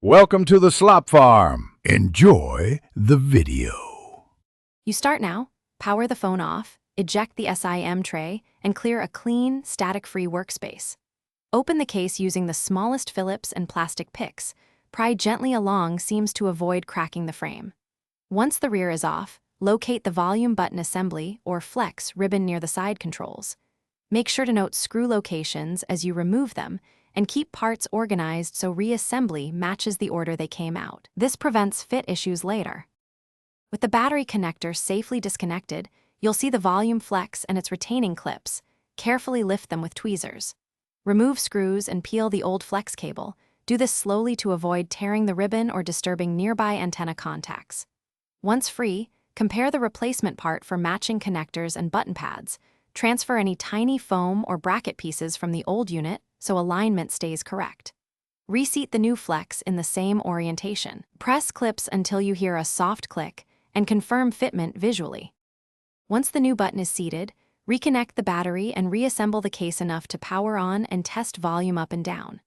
Welcome to the Slop Farm. Enjoy the video. You start now, power the phone off, eject the SIM tray, and clear a clean, static-free workspace. Open the case using the smallest Phillips and plastic picks. Pry gently along seams to avoid cracking the frame. Once the rear is off, locate the volume button assembly or flex ribbon near the side controls. Make sure to note screw locations as you remove them, and keep parts organized so reassembly matches the order they came out. This prevents fit issues later. With the battery connector safely disconnected, you'll see the volume flex and its retaining clips. Carefully lift them with tweezers. Remove screws and peel the old flex cable. Do this slowly to avoid tearing the ribbon or disturbing nearby antenna contacts. Once free, compare the replacement part for matching connectors and button pads. Transfer any tiny foam or bracket pieces from the old unit so alignment stays correct. Reseat the new flex in the same orientation. Press clips until you hear a soft click and confirm fitment visually. Once the new button is seated, reconnect the battery and reassemble the case enough to power on and test volume up and down.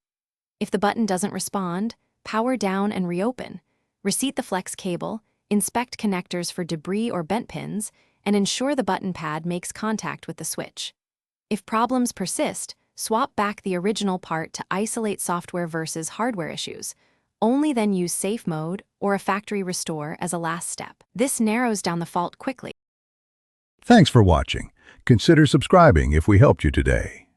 If the button doesn't respond, power down and reopen. Reseat the flex cable, inspect connectors for debris or bent pins, and ensure the button pad makes contact with the switch. If problems persist, swap back the original part to isolate software versus hardware issues. Only then use safe mode or a factory restore as a last step. This narrows down the fault quickly. Thanks for watching. Consider subscribing if we helped you today.